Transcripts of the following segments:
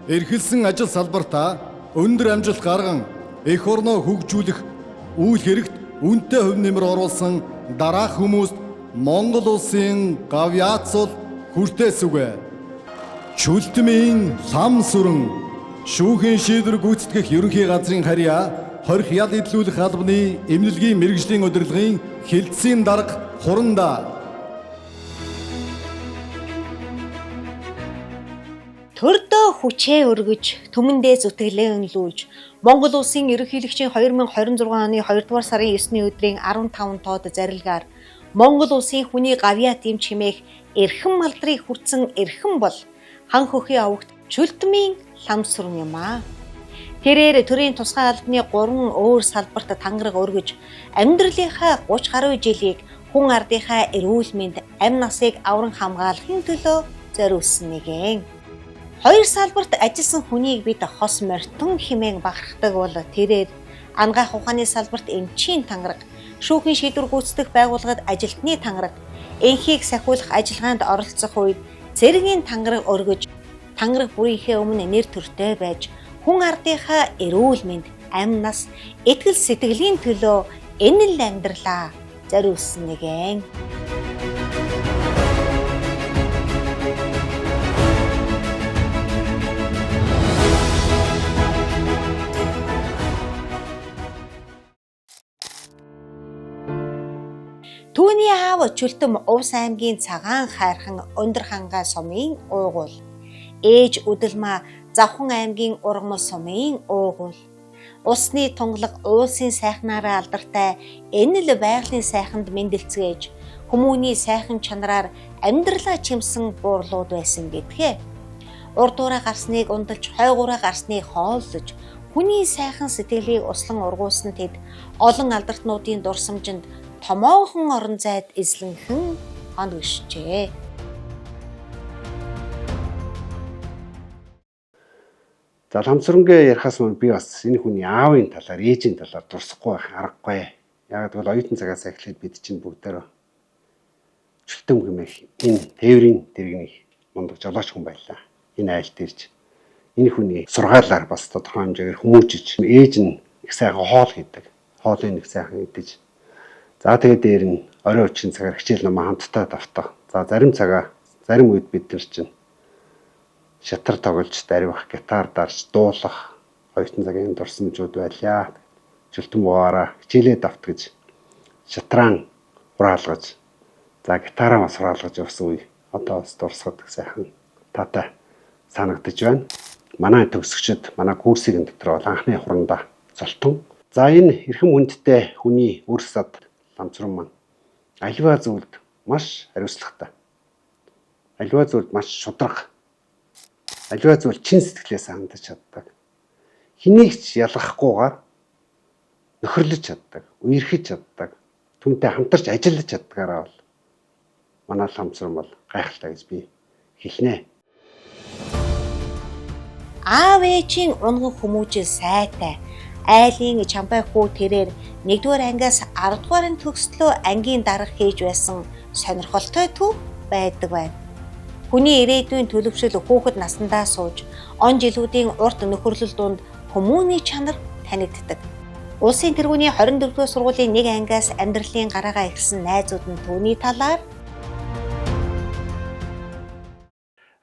эрхэлсэн ажил салбартаа өндөр амжилт гарган эх орноо хөгжүүлэх үйл хэрэгт үнэтэй хөв нэмэр оруулсан дараах хүмүүст Монгол улсын гавьяацол хүртээсүгэ. Чүлтмийн лам сүрэн шүүхийн шийдвэр гүйцэтгэх ерөнхий газрын харьяа хорих ял идлүүлэх албаны эмнэлгийн мэргэжлийн удирдлагын хилцээний дарга хуранда. Төрдөө хүчээ өргөж, түмэндээ зүтгэлээ өнлүүлж, Монгол улсын ерөнхийлөгчийн 2026 оны 2 дугаар сарын 9-ний өдрийн 15 тоод зарилгаар Монгол улсын хүний гавьяат юм чимээх эрхэм малдрыг хүртсэн эрхэм бол хан хөхийн овогт чүлтмийн лам сүрэн юм аа. Тэрээр төрийн тусгай албаны 3 өөр салбарт тангараг өргөж, амьдралынхаа 30 гаруй жилийг хүн ардынхаа эрүүл мэнд, амь насыг авран хамгаалахын төлөө зориулсан нэгэн. Хоёр салбарт ажилласан хүнийг бид хос морьтон хэмээн бахархдаг бол тэрээр ангаах ухааны салбарт эмчийн тангараг, шүүхийн шийдвэр гүйцэтгэх байгууллагад ажилтны тангараг, энхийг сахиулах ажиллагаанд оролцох үед цэргийн тангараг өргөж, тангараг бүрийнхээ өмнө нэр төртэй байж, хүн ардынхаа эрүүл мэнд, амь нас, итгэл сэтгэлийн төлөө энэ л амьдралаа зориулсан нэгэн. Түүний аав Чүлтэм Увс аймгийн Цагаан хайрхан Өндөр хангаа сумын уугуул. Ээж Үдэлмаа Завхан аймгийн Ургамал сумын уугуул. Усны тунгалаг уулсын сайхнаараа алдартай энэ л байгалийн сайханд мэндэлцгээж хүмүүний сайхан чанараар амьдралаа чимсэн буурлууд байсан гэдгээ. Урдуураа гарсныг ундалж, хойгуураа гарсныг хооллож, хүний сайхан сэтгэлийг услан ургуулсан тэд олон алдартнуудын дурсамжинд томоохон орон зайд эзлэнхэн хоногшжээ. За ламсрынгээ ярихаас өмнө би бас энэ хүний аавын талаар, ээжийн талаар дурсахгүй байх аргагүй. Яг гэвэл оюутан цагаас эхлээд бид чинь бүгдээрээ Чүлтэм хэмээх энэ тээврийн дэргэний мундаг жолооч хүн байлаа. Энэ айлд ирж энэ хүний сургаалаар бас тодорхой хэмжээгээр хүмүүжиж, ээж нь их сайхан хоол хийдэг. Хоолыг их сайхан идэж. За тэгээд дээр нь орой үеийн цагаар хичээл намаа хамтдаа давтах. За зарим үед бид нар чинь шатар тоглож, даривах, гитар дарж, дуулах оюутан цагийн дурсамжууд байлаа. Чүлтэм ууаараа хичээлээ давтгаж, шатрaan хураалгаж, за гитараа бас хураалгаж явсан үе одоо бас дурсахад сайхан таатай санагдаж байна. Манай төгсөгчд манай курсийн дотор бол анхны хурандаа золтон. За энэ эрхэм хүндтэй хүний үр сад ламцран маань аливаа зүйлд маш хариуцлагатай. Аливаа зүйлд маш шударга. Аливаа зүйл чин сэтгэлээс хандаж чаддаг. Хэнийг ч ялгахгүйгээр нөхөрлөж чаддаг, үерхэж чаддаг, түнтэй хамтарч ажиллаж чаддгаараа бол манай ламцран бол гайхалтай гэж би хэлнэ. Аав ээжийн унган хүмүүжил сайтай. Айлын чамбай хүү тэрээр 1-р ангиас 10-р төгслөө ангийн дарга хийж байсан сонирхолтой төв байдаг байна. Хүний ирээдүйн төлөвшил хүүхэд насандаа сууж, он жилүүдийн урт нөхөрлөл дунд хүмүүний чанар танигддаг. Улсын тэргүүний 24-р сургуулийн 1 ангиас амьдралын гараагаа эхэлсэн найзууд нь түүний талаар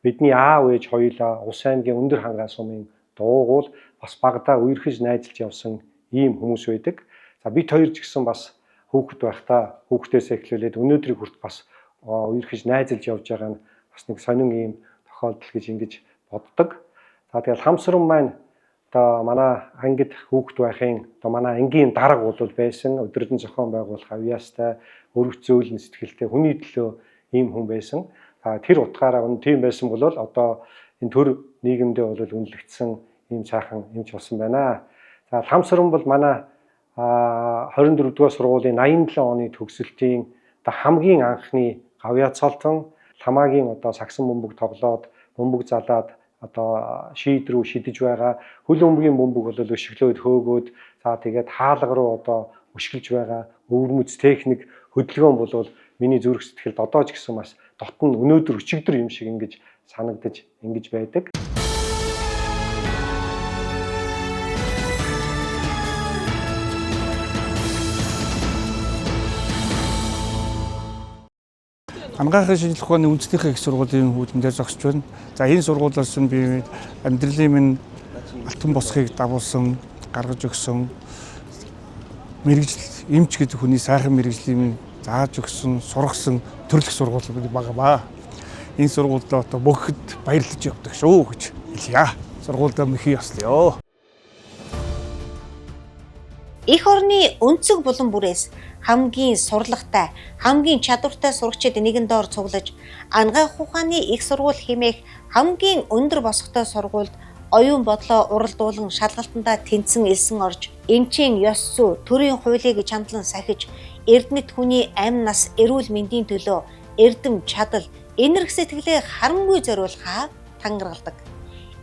бидний аав ээж хоёулаа Ус аймгийн Өндөр хангаа сумын дуугуул бас багадаа үерхэж найзалж явсан ийм хүмүүс байдаг. За бид хоёр ч гэсэн бас хүүхэд байхдаа хүүхдээс эхлүүлээд өнөөдрийг хүрт бас үерхэж найзалж явж байгаа нь бас нэг сонин ийм тохиолдол гэж ингэж боддог. За тэгэл хамсран маань одоо манай ангид хүүхэд байхын одоо манай ангийн дарга бол байсан. Өдрөдөн зохион байгуулах авьяастай, өргөц зөөлөн сэтгэлтэй хүний төлөө ийм хүн байсан. Тэр утгаараа тийм байсан бол одоо энэ төр нийгэмдээ бол үнэлэгдсэн ийм сайхан юмч болсон байна. За ламсран бол манай 24-р сургуулийн 87 оны төгсөлтийн одоо хамгийн анхны гавьяацолтон ламаагийн одоо сагсан бөмбөг тоглоод бөмбөг залаад одоо шийдрүү шидэж байгаа хөл бөмбөгийн бөмбөг бол өшөглөөд хөөгөөд за тэгээд хаалга руу одоо өшгөлж байгаа өвөрмөц техник хөдөлгөөн бол миний зүрх сэтгэлд одоо ч гэсэн бас дотн өнөөдөр өчигдөр юм шиг ингэж санагдаж ингэж байдаг. Анагаахын шинжлэх ухааны үндэснийхээ их сургуулийн хүүдэн дээр зогсож байна. За энэ сургуулиас нь би амьдралын минь алтан босхийг дагуулсан, гаргаж өгсөн мэрэгжил эмч гэдэг хүний сайхан мэрэгжлийн зааж өгсөн, сургасан төрөлх сургууль байгаа ба. Энэ сургуульд одоо бүгд баярлаж явдаг шүү гэж хэлье. Сургуульд мөхий яслаа. Эх орны өнцөг булан бүрээс хамгийн сурлагатай, хамгийн чадвартай сурагчид нэгэн доор цуглаж, анагаах ухааны их сургууль хэмээх хамгийн өндөр босготой сургуульд оюун бодлоо уралдуулан шалгалтандаа тэнцэн элсэн орж, эмчийн ёс зүй, төрийн хуулийг чамдлан сахиж, эрдэнэт хүний амь нас, эрүүл мэндийн төлөө эрдэм чадал, энерги сэтгэлээ харамгүй зориулахаа тангаргалдаг.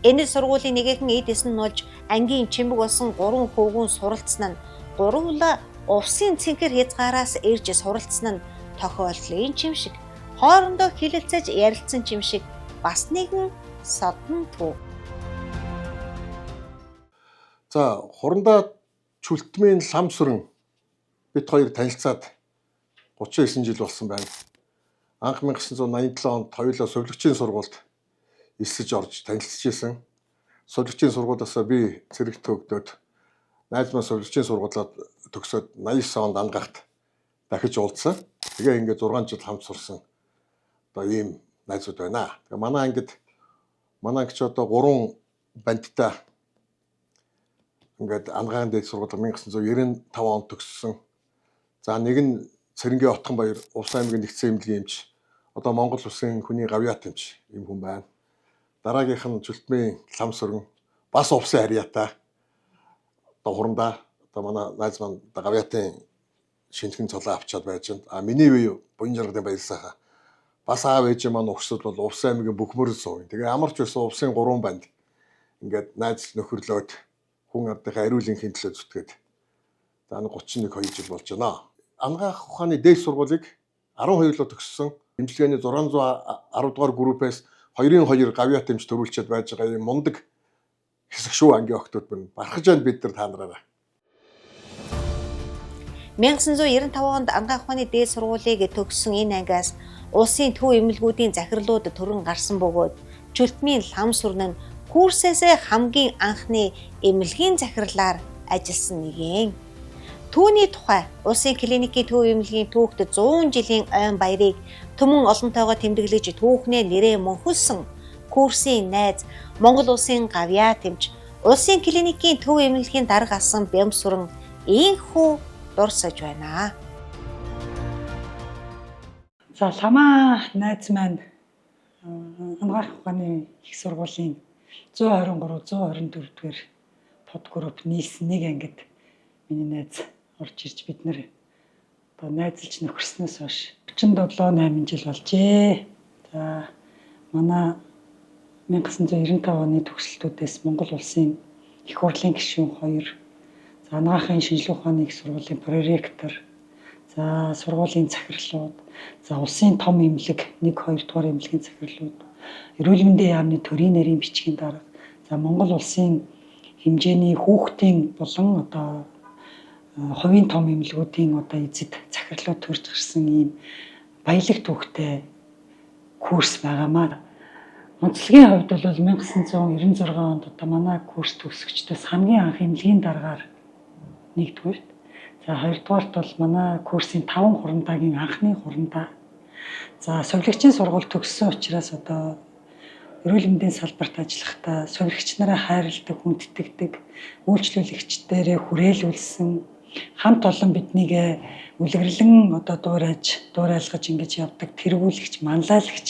Энэ сургуулийн нэгэн эд эс нь нуулж ангийн чимэг болсон 3 хөвгүүн суралцсан нь гурвла увсын цэнхэр хязгаараас ирж суралцсан нь тохиолдлын чим шиг. Хоорондоо хилэлцэж ярилцсан чим шиг бас нэгэн содон төв. За хурандаа Чүлтмийн лам сүрэн бид хоёр танилцаад 39 жил болсон байна. Анх 1987 онд хоёулаа Совилгчийн сургуульд элсэж орж танилцж исэн. Совилгчийн сургуулиас би цэрэг төгдөөд найз маань Совилгчийн сургуулиуд төгсөөд 89 онд ангахт дахиж уулзсан. Тэгээ ингээд 6 жил хамт сурсан. Одоо ийм найзууд байна. Тэгээ манай ангич одоо 3 бандтай ингээд ангаан дээд сургууль 1995 онд төгссөн. За нэг нь Цэрэнгийн Отгонбаяр Увс аймгийн нэгдсэн эмнэлгийн эмч. Одоо Монгол Улсын хүний гавьяат эмч ийм хүн байна. Дараагийнх нь Чүлтмийн лам сүрэн бас увсын харьяатай. Одоо хурандаа одоо манай найз маань гавьяатын шинтгэн цолоо авчаад байж байна. А миний үе буян жаргалын баярсааха. Бас аав ээж маань өгсөд бол Увс аймгийн Бөхмөрөл суув. Тэгээ амарч байсан увсын 3 банд ингээд найз нөхөрлөөд хүн ардынхаа ариулын хэмтлээ зүтгээд за 31 2 жил болж байна. Анагаах ухааны дээд сургуулийг 12 лөө төгссөн. Эмчилгээний 610 дугаар группээс 2-2 гавьяат эмч төрүүлчихэд байж байгаа юм мундаг хэсэг шүү ангийн охтууд байна. Бархаж байна бид нар та нараараа. 1995 онд анагаах ухааны дээд сургуулийг төгссөн энэ ангиас улсын төв эмнэлгүүдийн захирлууд төрөн гарсан бөгөөд Чүлтмийн лам сүрэн нь курсээсээ хамгийн анхны эмнэлгийн захирлаар ажилласан нэгэн. Түүний тухай улсын клиникийн төв эмнэлгийн түүхт 100 жилийн ойн баярыг түмэн олонтойгоо тэмдэглэж түүхнээ нэрээ мөнхөлсөн курсын найз Монгол улсын гавьяат эмч, улсын клиникийн төв эмнэлгийн дарга асан Бямс сүрэн ийхүү дурсаж байна. За ламаа найз маань анагаах ухааны их сургуулийн 123 124 дугаар под групп нийлсэн нэг ангид миний найз орж ирж бид нэр одоо найзалж нөхөрснөөс хойш 47 8 жил болжээ. За манай 1995 оны төгсөлтүүдээс Монгол улсын их хурлын гишүүн 2, за анагаахын шинжлэх ухааны их сургуулийн проректор, за сургуулийн захирлууд, за улсын том эмнэлэг 1-2 дугаар эмнэлгийн захирлууд, эрүүл мэндийн яамны төрийн нарийн бичгийн дарга, за Монгол улсын хэмжээний хүүхдийн болон одоо хувийн том эмнэлгүүдийн одоо эзэд захирлууд төрж гарсан ийм баялаг түүхтэй курс байгаамаа. Онцлогийн хувьд бол 1996 онд одоо манай курс төгсөгчдөөс хамгийн анх эмнэлгийн даргаар нэгдүгээрт. За хоёрдугаарт бол манай курсын 5 хурандаагийн анхны хурандаа. За совилгчийн сургууль төгссөн учраас одоо эрүүл мэндийн салбарт ажиллахдаа совилгч нараа хайрладаг, хүндэтгдэг, үйлчлүүлэгчдэрээ хүрээлүүлсэн, хамт олон биднийг үлгэрлэн одоо дуурайлгаж ингэж явдаг тэргүүлэгч, манлайлагч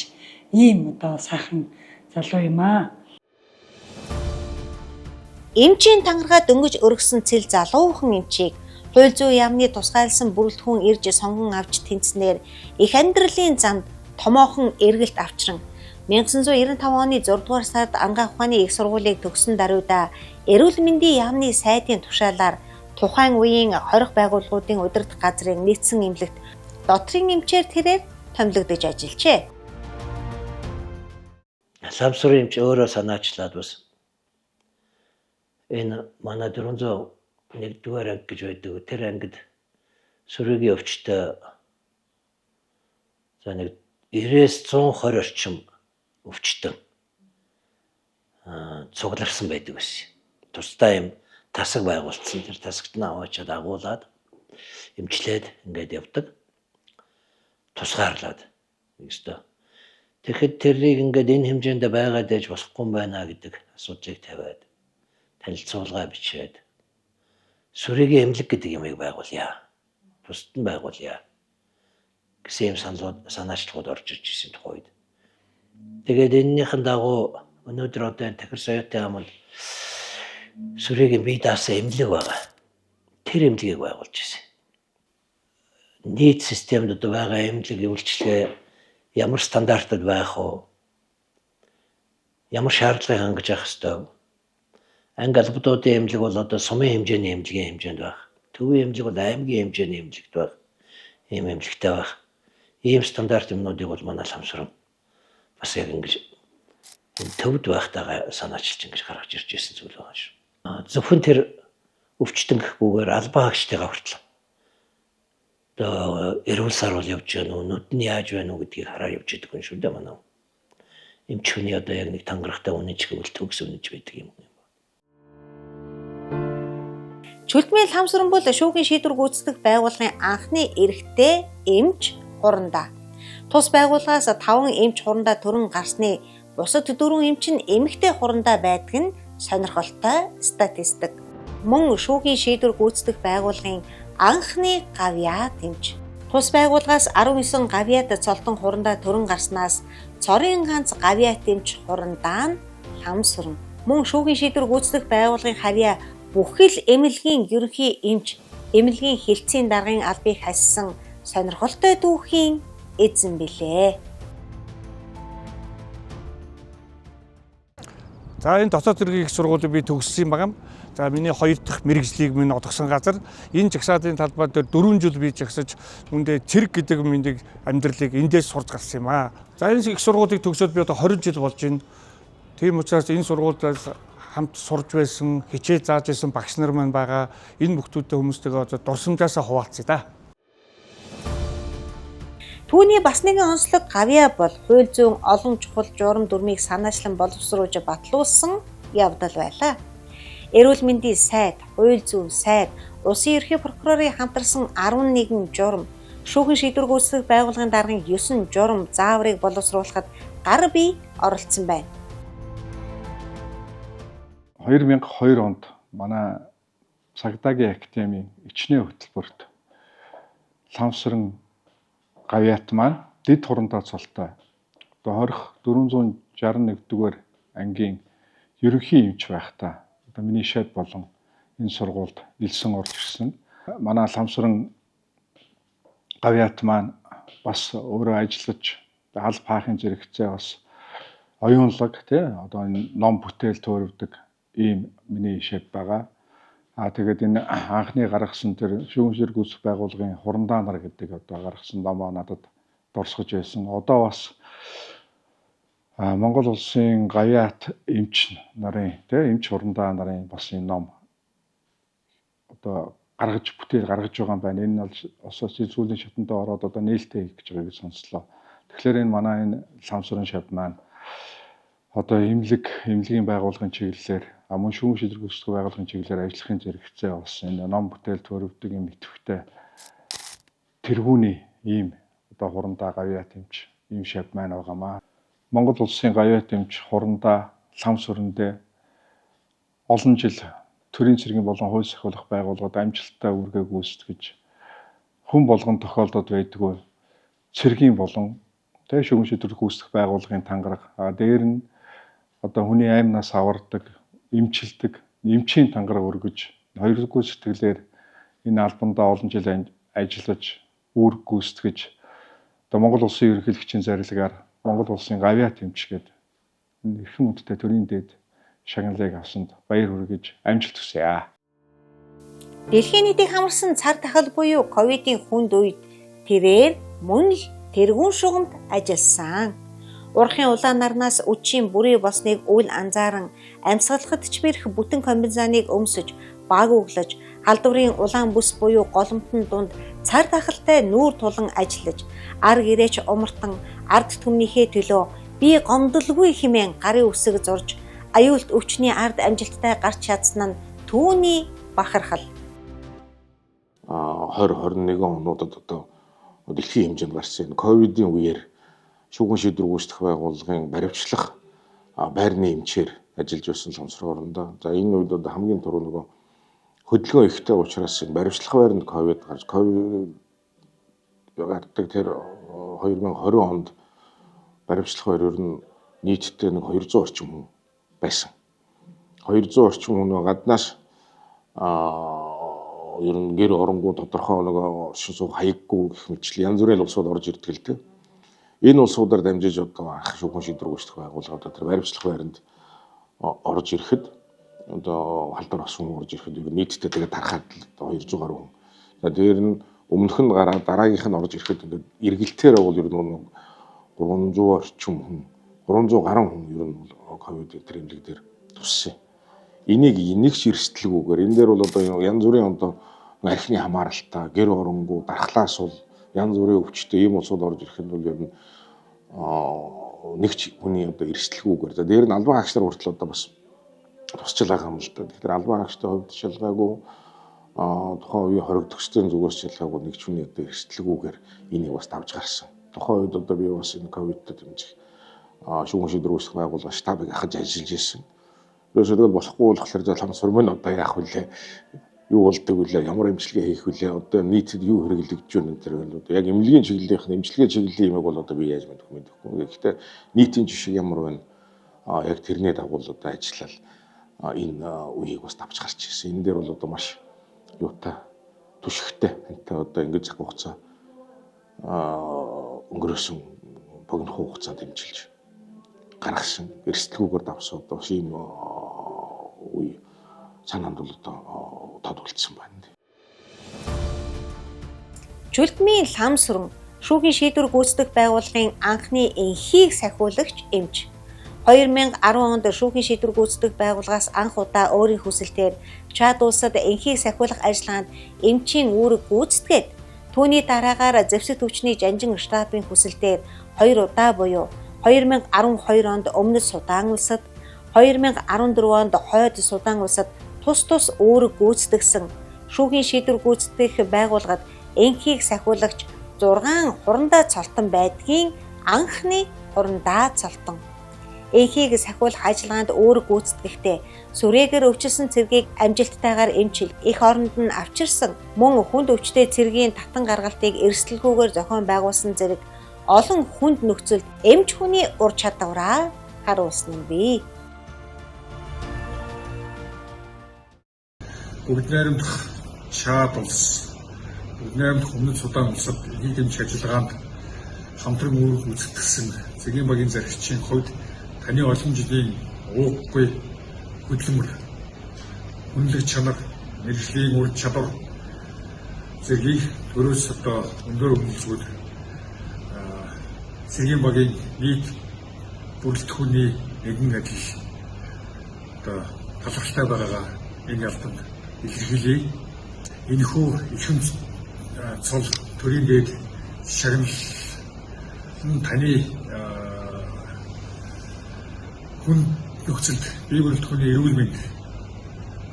ийм одоо сайхан залуу юм аа. Эмчийн тангараа дөнгөж өргөсөн цэл залуухан эмчийг хууль зүйн яамны тусгайлсан бүрэлдэхүүн ирж сонгон авч тэнцснээр их амьдралын замд томоохон эргэлт авчран 1995 оны 6 дугаар сард анагаах ухааны их сургуулийг төгссөн даруйда эрүүл мэндийн яамны сайдын тушаалаар тухайн үеийн хорих байгууллагуудын удирдах газрын нийцсэн эмнэлэгт дотрийн эмчээр тэрээр томилогдож ажиллажээ. Лам сүрэн эмч өөрөө санаачлаад бас энэ манай 401-р анги гэж байдаг. Тэр ангид сүргийн өвчтөй за нэг 90-120 орчим өвчтөн цугларсан байдаг байсан. Тусдаа юм тасаг байгуулсан. Тэр тасагт нь аваачаад агуулад эмчлээд ингээд явдаг. Тусгаарлаад нэгсдэ. Тэгэхэд тэрийг ингээд энэ хэмжээнд байгаад ээж болохгүй юм байна гэдэг асуудлыг тавиад танилцуулга бичээд сүрийн эмнэлэг гэдэг юмыг байгуулъя. Бусад нь байгуулъя гэсэн юм санаачлагууд орж ирж ирсэн тухайд. Тэгээд энэнийхэн дагуу өнөөдөр одоо Тахир Соёотын аманд сүрийн бие даасан эмнэлэг байгаа. Тэр эмнэлгийг байгуулж ирсэн. Нийт системд одоо байгаа эмнэлэг үйлчлэгээ ямар стандартад байх вэ? Ямар шаардлагыг хангаж явах ёстой вэ? Анги албадуудын эмнэлэг бол одоо сумын хэмжээний эмнэлгийн хэмжээнд байх. Төвийн эмнэлэг бол аймгийн хэмжээний эмнэлэгт байх. Ийм эмнэлэгтэй байх. Ийм стандарт юмнуудыг бол манай Ламсран бас яг ингэж төвд байхтайгаа санаачилж ингэж гаргаж ирж ирсэн зүйл байгаа шүү. Зөвхөн тэр өвчтөн гэхгүйгээр албан хаагчдыг хүртэл одоо эрүүл сарвал явж байна уу, нүд нь яаж байна уу гэдгийг хараа явж идэг хүн шүү дээ манай. Эмч хүний одоо яг нэг тангарахтай үнэж гэвэл төгс үнэж байдаг юм. Чүлтмэл Ламсран бол шүүхийн шийдвэр гүйцэтгэх байгууллагын анхны эрэгтэй эмч хурандаа. Тус байгууллагаас 5 эмч хурандаа төрөн гарсны бусад 4 эмч нь эмэгтэй хурандаа байдаг нь сонирхолтой статистик. Мөн шүүхийн шийдвэр гүйцэтгэх байгууллагын анхны гавьяат эмч. Тус байгууллагаас 19 гавьяат цолтон хурандаа төрөн гарснаас цорын ганц гавьяат эмч хурандаа нь Ламсран. Мөн шүүхийн шийдвэр гүйцэтгэх байгууллагын харьяа бүхэл эмнэлгийн ерөнхий эмч, эмнэлгийн хэлтсийн даргын албыг хассан сонирхолтой түүхийн эзэн билээ. За энэ дотоод хэргийн их сургуулийг би төгссөн байгаа юм. За миний 2 дахь мэргэжлийг минь одгсон газар энэ жагсаалтын талбай дээр 4 жил би жагсаж үүндээ цэрэг гэдэг мэндийг амьдралыг эндээс сурч гарсан юм аа. За энэ их сургуулийг төгсөөд би одоо 20 жил болж байна. Тийм учраас энэ сургуулиас хамт сурж байсан, хичээл зааж байсан багш нар маань байгаа. Энэ бүхтүүдтэй хүмүүстэйгээ одоо дурсамжаасаа хуваалцъя да. Түүний бас нэгэн онцлог гавьяа бол хууль зүйн олон чухал журам дүрмийг санаачлан боловсруулж батлуулсан явдал байлаа. Эрүүл мэндийн сайд, хууль зүйн сайд, улсын ерхий прокурорын хамтарсан 11 журам, шүүхийн шийдвэр гүйцэтгэх байгууллагын даргын 9 журам зааврыг боловсруулахад гар бие оролцсон байна. 2002 онд манай Цагдаагийн академийн ичнээ хөтөлбөрт Ламсран гавьяат маань дэд хурандаа цолтой. Одоо хорих 461-р ангийн ерөнхий эмч байхдаа одоо миний шат болон энэ сургуульд элсэн орж ирсэн. Манай Ламсран гавьяат маань бас өөрөө ажиллаж аль паахын зэрэгцээ бас оюунлаг тий одоо энэ ном бүтээл төөрөвдөг ийм миний шат байгаа. Тэгээд энэ анхны гаргасан тэр шүүхийн шийдвэр гүйцэтгэх байгууллагын хурандаа нар гэдэг одоо гаргасан номоо надад дурсгаж байсан. Одоо бас Монгол улсын гавьяат эмч нарын эмч хурандаа нарын бас энэ ном одоо бүтээл гаргаж байгаа юм байна. Энэ нь бол сүүлийн шатандаа ороод одоо нээлттэй хийх гэж байгааг сонслоо. Тэгэхээр энэ манай энэ Ламсран шат маань одоо эмнэлгийн байгууллагын чиглэлээр мөн шүүхийн шийдвэр гүйцэтгэх байгууллагын чиглэлээр ажиллахын зэрэгцээ бас энэ ном бүтээл төөрөвдөг юм идэвхтэй тэргүүний ийм одоо хурандаа гавьяат эмч ийм шат маань байгаамаа. Монгол улсын гавьяат эмч хурандаа Ламсрандээ олон жил төрийн цэргийн болон хууль сахиулах байгууллагад амжилттай үүргээ гүйцэтгэж хүн болгон тохиолдод байдгүй цэргийн болон шүүхийн шийдвэр гүйцэтгэх байгууллагын тангараг дээр нь одоо хүний аймнаас авардаг эмчилдэг эмчийн тангараг өргөж хоёрдугаар сэтгэлээр энэ албандаа олон жил ажиллаж үүрэг гүйцэтгэж одоо Монгол улсын ерөнхийлөгчийн зарилгаар Монгол улсын гавьяат эмч гээд эрхэм хүндтэй төрийн дээд шагналыг авсанд баяр хүргэж амжилт хүсье. Дэлхийн нийтийг хамарсан цар тахал буюу ковидын хүнд үед тэрээр мөн л тэргүүн шугамд ажилласан. Урхын улаан нарнаас үдшийн бүрий болсныг үл анзааран амьсгалахад ч бэрх бүтэн комбинезоныг өмсөж, баг углаж, халдварын улаан бүс буюу голомтон дунд цар тахалтай нүүр тулан ажиллаж, ар гэрээч умартан ард түмнийхээ төлөө би гомдолгүй хэмээн гарын үсэг зурж, аюулт өвчний ард амжилттай гарч чадсан нь түүний бахархал. 2021 онуудад одоо дэлхийн хэмжээнд гарсан ковидын үеэр шүүгэн шийдвэр гүйцэтгэх байгууллагын баривчлах байрны эмчээр ажиллаж байсан Ломсрон орондоо. За энэ үед одоо хамгийн түрүү нөгөө хөдөлгөөн ихтэй учраас энэ баривчлах байранд ковид гарч ковид гардаг тэр 2020 онд баривчлах байр нь нийтдээ нэг 200 орчим хүн байсан. 200 орчим хүн гаднаас ер нь гэр оронгуу тодорхой нэг оршин суух хаяггүй гэх мэтчил янз бүрийн улсууд орж ирдэг л дээ. Энэ улсуудаар дамжиж одоо анх шүүгэн шийдвэр гүйцэтгэх байгууллагууд тэр баривчлах байранд орж ирэхэд одоо халдвар асан хүн орж ирэхэд ер нь нийтдээ тэгээд тарахад 200 гаруй хүн. За дээр нь өмнөх нь гараад дараагийнх нь орж ирэхэд ингээд эргэлтээр бол ер нь 300 орчим хүн 300 гаруй хүн ер нь ковид тэр эмнэлэг дээр туссан. Энийг нэг ч эрсдэлгүйгээр энэ дээр бол одоо янз бүрийн одоо архины хамааралтай гэр оронгуу дархлаас бол янз бүрийн өвчтөй ийм улсууд орж ирэхэд бол ер нь нэг ч хүний одоо эрсдэлгүйгээр за дээр нь албан хаагч нар хүртэл одоо бас тусчил байгаа юм л да. Тэгэхээр албан хаагчтай хувьд шалгаагүй тухайн үеийн хоригдохчдын зүгээс шалгаагүй нэг ч хүний одоо эрсдэлгүйгээр энийг бас давж гарсан. Тухайн үед одоо би бас энэ ковидтэй дэмжих шүүгэн шийдвэр гүйцэтгэх байгууллага штабыг ахаж ажиллаж ирсэн. Ерөөсөө тэгэл болохгүй болохоор залхам сурмын одоо яах вүлээ юу болдог вүлээ ямар эмчилгээ хийх вүлээ одоо нийтэд юу хэрэглэгдэж байна энэ төр яг эмнэлгийн чиглэлийнх нь эмчилгээ чиглэлийн юмэг бол одоо би яаж мэдэхгүй. Гэхдээ нийтийн жишээ ямар байна яг тэрний дагуу одоо ажиллал энэ үеийг бас давж гарч ирсэн. Энэ дээр бол одоо маш юутай түшигтэй энтэй одоо ингэж цаг хугацаа өнгөрөөсөн богино хугацаанд дэмжиж гаргасан эрсдэлгүйгээр давсан одоо ийм үе санаанд бол одоо тодулцсан байна. Чүлдмийн Ламсран шүүхийн шийдвэр гүйцэтгэх байгууллагын анхны энхийг сахиулагч эмч 2010 онд шүүхийн шийдвэр гүйцэтгэх байгууллагаас анх удаа өөрийн хүсэлтээр Чад улсад энхийг сахиулах ажиллагаанд эмчийн үүрэг гүйцэтгээд түүний дараагаар зэвсэг төвчний жанжин штабын хүсэлтээр 2 удаа буюу 2012 онд Өмнөд Судан улсад 2014 онд Хойд Судан улсад тус үүрэг гүйцэтгсэн шүүхийн шийдвэр гүйцэтгэх байгууллагад энхийг сахиулагч 6 хурандаа цолтон байдгийн анхны хурандаа цолтон. Энхийг сахиулах ажиллагаанд үүрэг гүйцэтгэхдээ сүрээгээр өвчилсөн цэргийг амжилттайгаар эмчил их оронд нь авчирсан мөн хүнд өвчтэй цэргийн татан гаргалтыг эрсдэлгүйгээр зохион байгуулсан зэрэг олон хүнд нөхцөлд эмч хүний ур чадвараа харуулсан нь бий. Бүгд найрамдах Чад улс, бүгд найрамдах Өмнөд Судан улсад энхийг дэмжих ажиллагаанд хамтран үүрэг гүйцэтгсэн цэгийн багийн заргичийн хувьд таны олон жилийн ууггүй хөдөлмөр, үнэлэх чанар, мэргэжлийн ур чадвар зэргийг төрөөс одоо өндөр үнэлцгүүд цэгийн багийн нийт бүрэлдэхүүний нэгэн ажил одоо талархалтай байгаагаа энэ ялтанд илэрхийлье. Энэхүү ихэн цол төрийн дээд шагнал таны хүн нөхцөлд бие бүрэлдэхүүний эрүүл мэнд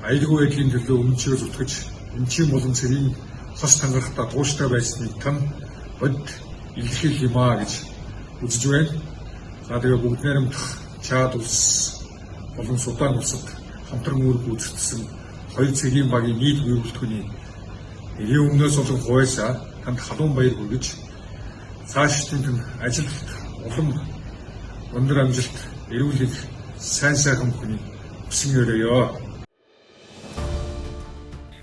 аюулгүй байдлын төлөө өмнөчөө зүтгэж эмчийн болон цэргийн хос тангарахтаа тууштай байсныг тань бод илэрхийлэх юм аа гэж үзэж байна. За тэгээ бүгд найрамдах Чад улс болон Судан улсад хамтран үүрэг гүйцэтгсэн хоёр цэгийн багийн нийт бүрэлдэхүүний эрийн өмнөөс болон хувьсаа танд халуун баяр хүргэж цаашдын ажилд улам өндөр амжилт эрүүлэх сайн сайхан хүний хүсэн өрөөё.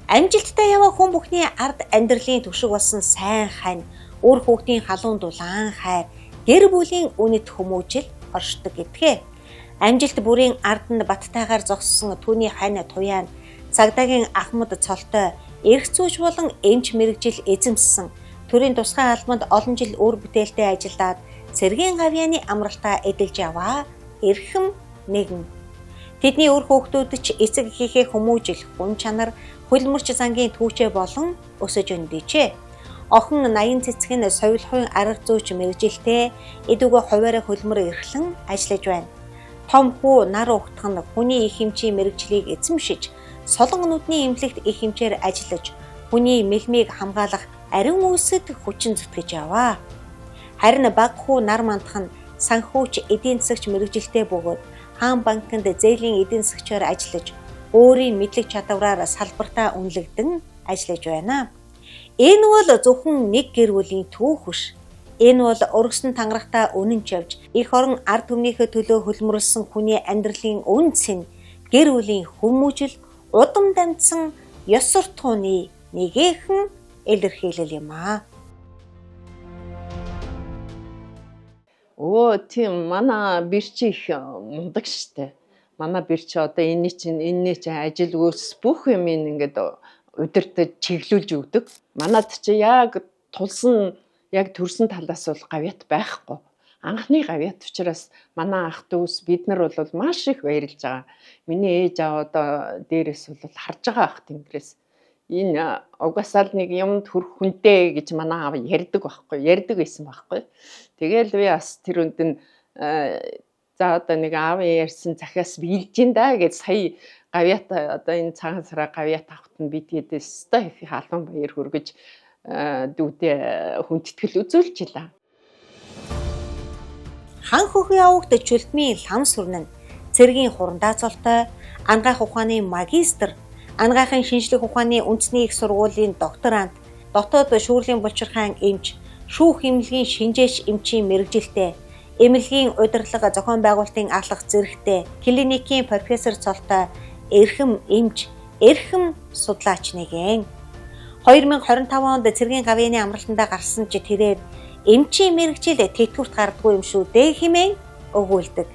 Амжилттай яваа хүн бүхний ард амьдралын түшиг болсон сайн хань, үр хүүхдийн халуун дулаан хайр, гэр бүлийн үнэт хүмүүжил оршдог гэдгээ. Амжилт бүрийн ард нь баттайгаар зогссон түүний хань туяан, цагдаагийн ахмад цолтой, эрх зүйч болон эмч мэрэгжил эзэмссэн. Төрийн тусгай албанд олон жил үр бүтээлтэй ажиллаад цэргийн гавьяаны амралтаа эдэлж яваа эрхэм нэгэн. Тэдний үр хүүхдүүд ч эцэг эхийнхээ хүмүүжил, хүн чанар, хөлмөрч зангийн түүчээ болон өсөж өндийчээ. Охин 80 цэцгэн совилхойн арга зүйч мэрэгжилтэй эдүгөө хуваараа хөлмөр эрхлэн ажиллаж байна. Том хүү нар угтах нь хүний их хэмжээ мэрэгчлийг эзэмшиж, солон нүдний эмнэлэгт их хэмжээр ажиллаж, хүний мэлмийг хамгаалах ариун үүсэд хүчин зүтгэж яваа. Харин баг хүү нар мандах нь санхүүч эдийн засагч мэрэгжилтэй бөгөөд хаан банкнд зээлийн эдийн засагчаар ажиллаж, өөрийн мэдлэг чадвараар салбартаа үнэлэгдэн ажиллаж байна. Энэ бол зөвхөн нэг гэр бүлийн түүх биш. Энэ бол урагсан тангарагтаа үнэн чавж, эх орон ард түмнийхээ төлөө хөлмөрлсөн хүний амьдралын үнц нь гэр бүлийн хүмүүжил, удам дамжсан ёс суртахууны нэгэн илэрхийлэл юм аа. Тийм манай бэрч их мундаг штэ. Манай бэрч одоо энэний чинь ажил үйлс бүх юм ингээд удирдах чиглүүлж өгдөг. Манад чи яг тулсан яг төрсэн талаас бол гавьяат байхгүй. Анхны гавьяат учраас манай ах дүүс бид нар бол маш их баярлж байгаа. Миний ээж аваа одоо дээрээс бол харж байгаа ах тэнгэрээс. Энэ угасаал нэг юмд хүрх хүнтэй гэж манай аав ярьдаг байхгүй. Ярьдаг байсан байхгүй. Тэгэл би бас тэр үнд нь за одоо нэг аавын ярьсан захиас биелж ин да гэж сая гавьяат одоо энэ цагаан сараа гавьяат авахт нь би тэдэс та их халуун баяр хүргэж дүүдээ хүндэтгэл үзүүлчихлээ. Хан хөхий авагт чөлтмийн лам сүрнэн цэргийн хурандаа цолтой, ангаах ухааны магистр, ангаахын шинжлэх ухааны үндэсний их сургуулийн докторант, дотоод шүүрлийн булчирхаан эмч, шүүх эмнэлгийн шинжээч эмчийн мэрэгжилтэй, эмнэлгийн удирдлага зохион байгуулалтын алах зэрэгтэй, клиникийн профессор цолтой, эрхэм эмч, эрхэм судлаач нэгэн. 2025 онд цэргийн гавьяаны амралтандаа гарсан ч тэрээр эмчийн мэрэгжил тэтгэврт гардгүй юм шүү дээ хэмээн өгүүлдэг.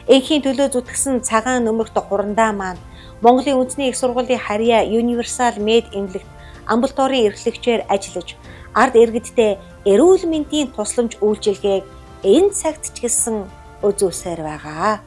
Энхийн төлөө зүтгэсэн цагаан нөмөрт хурандаа маань Монголын үндэсний их сургуулийн харьяа Universal Med эмнэлэгт амбулаторийн эрхлэгчээр ажиллаж, ард иргэдтэй эрүүл мэндийн тусламж үйлчилгээг энэ цагт ч гэсэн үзүүлсээр байгаа.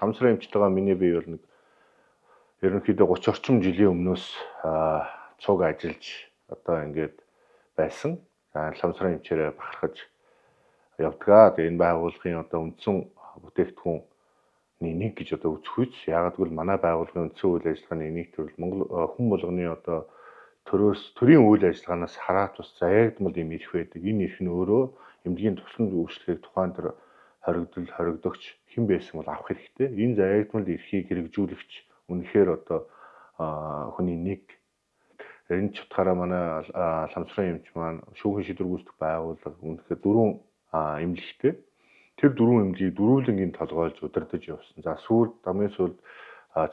Ламсрын эмчтэйгээ миний бие ер нь ерөнхийдөө 30 орчим жилийн өмнөөс цуг ажиллаж одоо ингээд байсан. Ламсрын эмчээрээ бахархаж явдгаа. Тэгээ энэ байгууллагын одоо үндсэн бүтээгдэхүүний нэг гэж одоо үзэх үз. Яагаад гэвэл манай байгууллагын үндсэн үйл ажиллагааны нэг төрөл Монгол хүн болгоны одоо төрийн үйл ажиллагаанаас хараад бас заягдмал юм ирэх байдаг. Энэ ирэх нь өөрөө эмнэлгийн тусламж үйлчлэгийг тухайн тэр хоригдогч хэн байсан бол авах хэрэгтэй. Энэ заягдмал эрхийг хэрэгжүүлэгч үнэхээр одоо хүний нэг энэ ч утгаараа манай ламсрын эмч маань шүүхийн шийдвэр гүйцэтгэх байгууллага үнэхээр 4 эмнэлэгтэй. Тэр 4 эмнэлгийг дөрвөлнгийн толгойлж удирдах явсан. За хамгийн сүүлд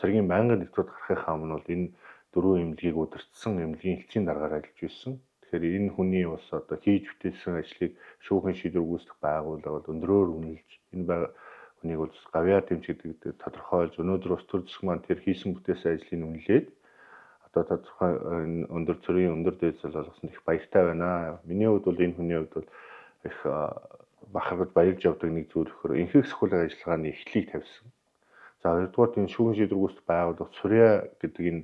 цэргийн байнгын нэвтрүүлэг гарахынхаа өмнө бол энэ 4 эмнэлгийг удирдсан эмнэлгийн элчийн даргаар ажиллаж байсан. Тэгэхээр энэ хүний бас одоо хийж бүтээсэн ажлыг шүүхийн шийдвэр гүйцэтгэх байгууллага бол өндрөөр үнэлж энэ хүнийг бол гавьяат эмч гэдэг тодорхойлж өнөөдөр бас төр засаг маань тэр хийсэн бүтээсэн ажлыг үнэлээд одоо тодорхой өндөр цэргийн өндөр дээдсэл болгосон их баяртай байна. Миний хувьд бол энэ хүний хувьд бол их бахархаж баярлж явдаг нэг зүйл өгөхөөр энхэг сахиулгын ажиллагааны эхлэлийг тавьсан. За хоёрдугаар энэ шүүхийн шийдвэр гүйцэтгэх байгууллага Сүрья гэдэг энэ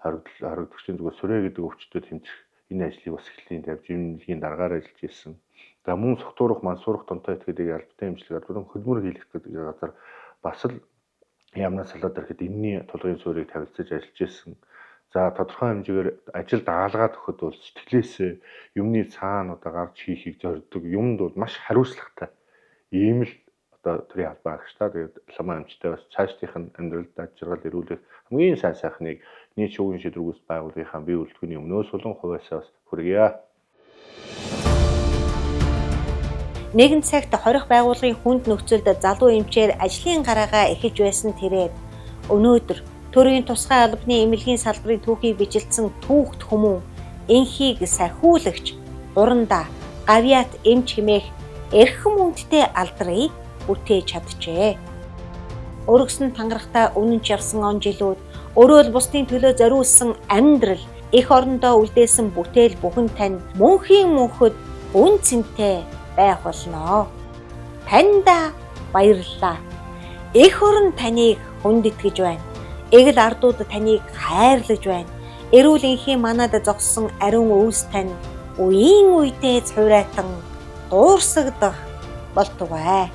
хоригдогчдын зүгээр Сүрья гэдэг өвчтөд тэмцэх энэ ажлыг бас эхлэлийн тавьж эмнэлгийн даргаар ажиллаж ирсэн. За мөн согтуурах, мансуурах тонтой этгээдийг албатай эмчилгээ албатай хөдөлмөр хийлгэх гэдэг газар бас л ямнаас салаад ирэхэд энэний тулгын суурийг тавилцаж ажиллаж ирсэн. За тодорхой хэмжээгээр ажил даалгаад өгөхөд бол сэтгэлээсээ юмны цаана одоо гарч хийхийг зорддог юмд бол маш хариуцлагатай. Ийм л одоо төрийн албан агч та тэгээд ламаа эмчтэй бас цаашдынх нь амьдралд аж жаргал ирүүлэх хамгийн сайн сайхныг нийт шүүхийн шийдвэр гүйцэтгэх байгууллагынхаа бие үйлдвэрийн өмнөөс болон хувьяасаа бас хүргье. Нэгэн цагт хорих байгууллагын хүнд нөхцөлд залуу эмчээр ажлын гараагаа эхэлж байсан тэрээр өнөөдөр төрийн тусгай албаны эмнэлгийн салбарын түүхийг бижилсэн түүхт хүмүүн энхийг сахиулагч урандаа гавьяат эмч хэмээх эрхэм үнэтэй алдрыг бүтээж чаджээ. Өргөсөн тангарахтаа үнэнч явсан он жилүүд өөрөө л бусдын төлөө зориулсан амьдрал эх орондоо үлдээсэн бүтээл бүхэн тань мөнхийн мөнхөд үн цэнтэй байх болно. Таньда баярлалаа. Эх орон таныг хүндэтгэж байна. Эгэл ардууд таныг хайрлаж байна. Эрүүл энхийн манад зогссон ариун өвс тань үеийн үедээ цуурайтан дуурсагдах болтугай.